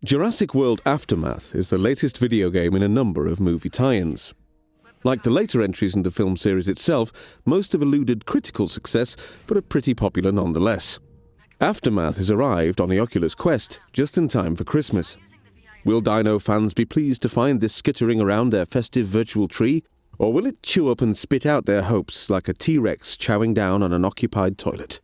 Jurassic World Aftermath is the latest video game in a number of movie tie-ins. Like the later entries in the film series itself, most have eluded critical success, but are pretty popular nonetheless. Aftermath has arrived on the Oculus Quest just in time for Christmas. Will Dino fans be pleased to find this skittering around their festive virtual tree, or will it chew up and spit out their hopes like a T-Rex chowing down on an occupied toilet?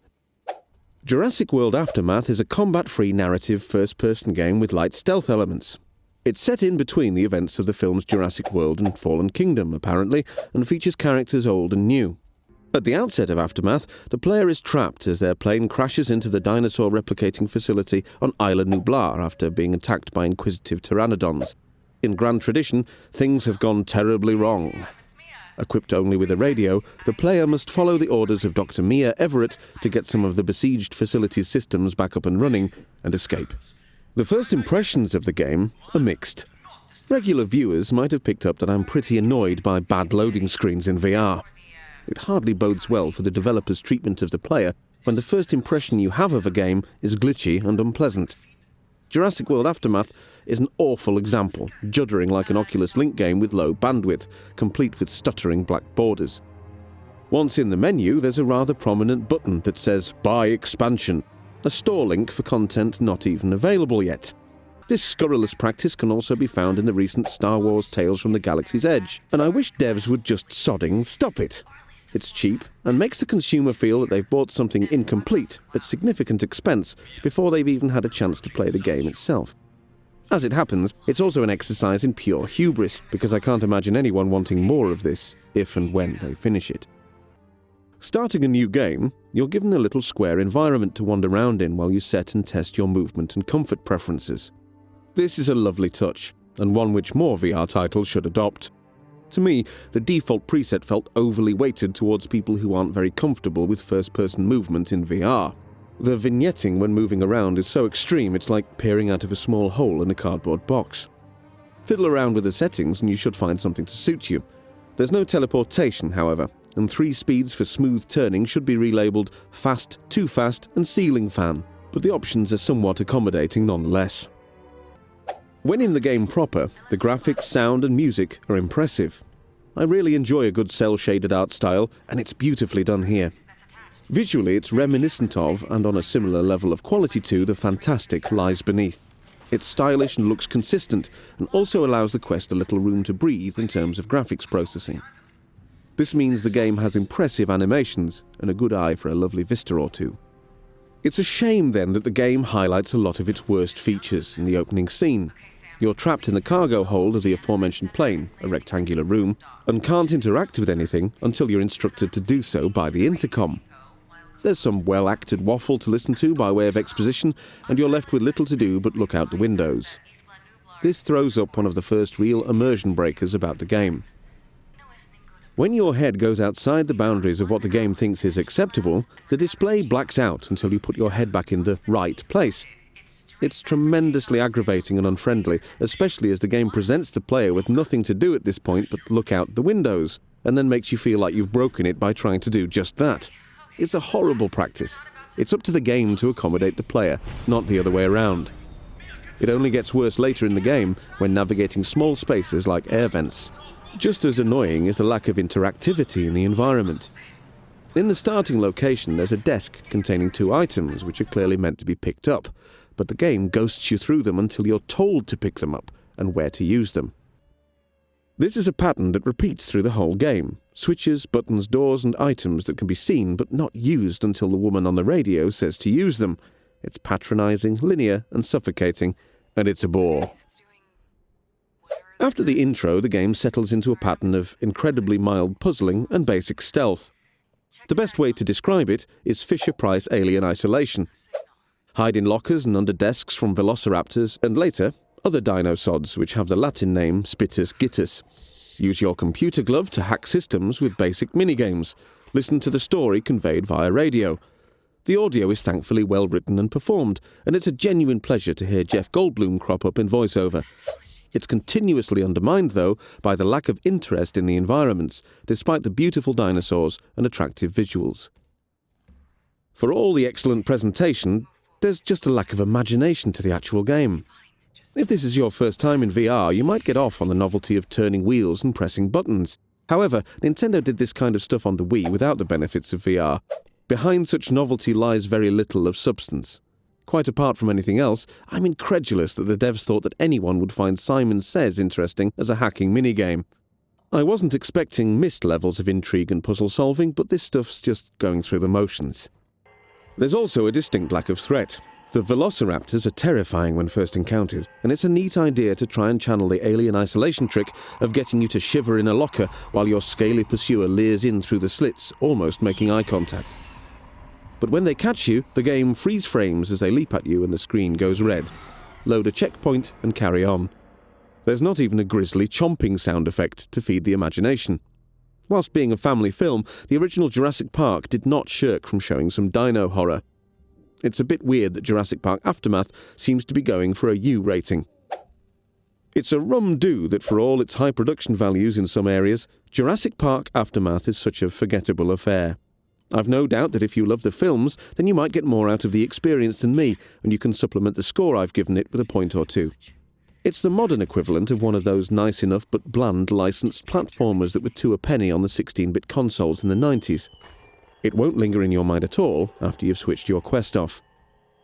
Jurassic World Aftermath is a combat-free narrative first-person game with light stealth elements. It's set in between the events of the films Jurassic World and Fallen Kingdom, apparently, and features characters old and new. At the outset of Aftermath, the player is trapped as their plane crashes into the dinosaur replicating facility on Isla Nublar after being attacked by inquisitive pteranodons. In grand tradition, things have gone terribly wrong. Equipped only with a radio, the player must follow the orders of Dr. Mia Everett to get some of the besieged facility's systems back up and running and escape. The first impressions of the game are mixed. Regular viewers might have picked up that I'm pretty annoyed by bad loading screens in VR. It hardly bodes well for the developer's treatment of the player when the first impression you have of a game is glitchy and unpleasant. Jurassic World Aftermath is an awful example, juddering like an Oculus Link game with low bandwidth, complete with stuttering black borders. Once in the menu, there's a rather prominent button that says Buy Expansion, a store link for content not even available yet. This scurrilous practice can also be found in the recent Star Wars Tales from the Galaxy's Edge, and I wish devs would just sodding stop it. It's cheap and makes the consumer feel that they've bought something incomplete at significant expense before they've even had a chance to play the game itself. As it happens, it's also an exercise in pure hubris, because I can't imagine anyone wanting more of this if and when they finish it. Starting a new game, you're given a little square environment to wander around in while you set and test your movement and comfort preferences. This is a lovely touch, and one which more VR titles should adopt. To me, the default preset felt overly weighted towards people who aren't very comfortable with first-person movement in VR. The vignetting when moving around is so extreme it's like peering out of a small hole in a cardboard box. Fiddle around with the settings and you should find something to suit you. There's no teleportation, however, and 3 speeds for smooth turning should be relabeled Fast, Too Fast and Ceiling Fan, but the options are somewhat accommodating nonetheless. When in the game proper, the graphics, sound and music are impressive. I really enjoy a good cel-shaded art style, and it's beautifully done here. Visually, it's reminiscent of, and on a similar level of quality to, the fantastic Lies Beneath. It's stylish and looks consistent, and also allows the Quest a little room to breathe in terms of graphics processing. This means the game has impressive animations, and a good eye for a lovely vista or two. It's a shame then that the game highlights a lot of its worst features in the opening scene. You're trapped in the cargo hold of the aforementioned plane, a rectangular room, and can't interact with anything until you're instructed to do so by the intercom. There's some well-acted waffle to listen to by way of exposition, and you're left with little to do but look out the windows. This throws up one of the first real immersion breakers about the game. When your head goes outside the boundaries of what the game thinks is acceptable, the display blacks out until you put your head back in the right place. It's tremendously aggravating and unfriendly, especially as the game presents the player with nothing to do at this point but look out the windows, and then makes you feel like you've broken it by trying to do just that. It's a horrible practice. It's up to the game to accommodate the player, not the other way around. It only gets worse later in the game when navigating small spaces like air vents. Just as annoying is the lack of interactivity in the environment. In the starting location, there's a desk containing 2 items which are clearly meant to be picked up, but the game ghosts you through them until you're told to pick them up and where to use them. This is a pattern that repeats through the whole game. Switches, buttons, doors and items that can be seen but not used until the woman on the radio says to use them. It's patronizing, linear and suffocating, and it's a bore. After the intro, the game settles into a pattern of incredibly mild puzzling and basic stealth. The best way to describe it is Fisher-Price alien isolation. Hide in lockers and under desks from velociraptors, and later, other dinosods which have the Latin name Spittus Gittus. Use your computer glove to hack systems with basic minigames. Listen to the story conveyed via radio. The audio is thankfully well written and performed, and it's a genuine pleasure to hear Jeff Goldblum crop up in voiceover. It's continuously undermined, though, by the lack of interest in the environments, despite the beautiful dinosaurs and attractive visuals. For all the excellent presentation, there's just a lack of imagination to the actual game. If this is your first time in VR, you might get off on the novelty of turning wheels and pressing buttons. However, Nintendo did this kind of stuff on the Wii without the benefits of VR. Behind such novelty lies very little of substance. Quite apart from anything else, I'm incredulous that the devs thought that anyone would find Simon Says interesting as a hacking minigame. I wasn't expecting missed levels of intrigue and puzzle solving, but this stuff's just going through the motions. There's also a distinct lack of threat. The velociraptors are terrifying when first encountered, and it's a neat idea to try and channel the alien isolation trick of getting you to shiver in a locker while your scaly pursuer leers in through the slits, almost making eye contact. But when they catch you, the game freeze frames as they leap at you and the screen goes red. Load a checkpoint and carry on. There's not even a grisly chomping sound effect to feed the imagination. Whilst being a family film, the original Jurassic Park did not shirk from showing some dino horror. It's a bit weird that Jurassic Park Aftermath seems to be going for a U rating. It's a rum-do that for all its high production values in some areas, Jurassic Park Aftermath is such a forgettable affair. I've no doubt that if you love the films, then you might get more out of the experience than me, and you can supplement the score I've given it with a point or two. It's the modern equivalent of one of those nice enough but bland licensed platformers that were 2 a penny on the 16-bit consoles in the 90s. It won't linger in your mind at all after you've switched your Quest off.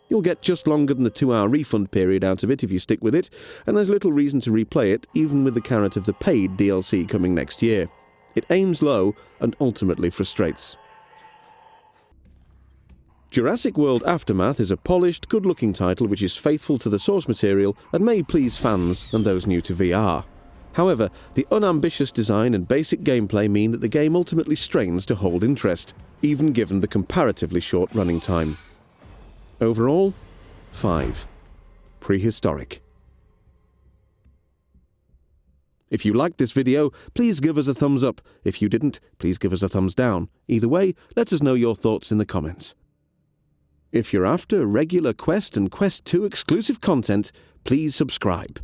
You'll get just longer than the 2-hour refund period out of it if you stick with it, and there's little reason to replay it, even with the carrot of the paid DLC coming next year. It aims low and ultimately frustrates. Jurassic World Aftermath is a polished, good-looking title which is faithful to the source material and may please fans and those new to VR. However, the unambitious design and basic gameplay mean that the game ultimately strains to hold interest, even given the comparatively short running time. Overall, 5. Prehistoric. If you liked this video, please give us a thumbs up. If you didn't, please give us a thumbs down. Either way, let us know your thoughts in the comments. If you're after regular Quest and Quest 2 exclusive content, please subscribe.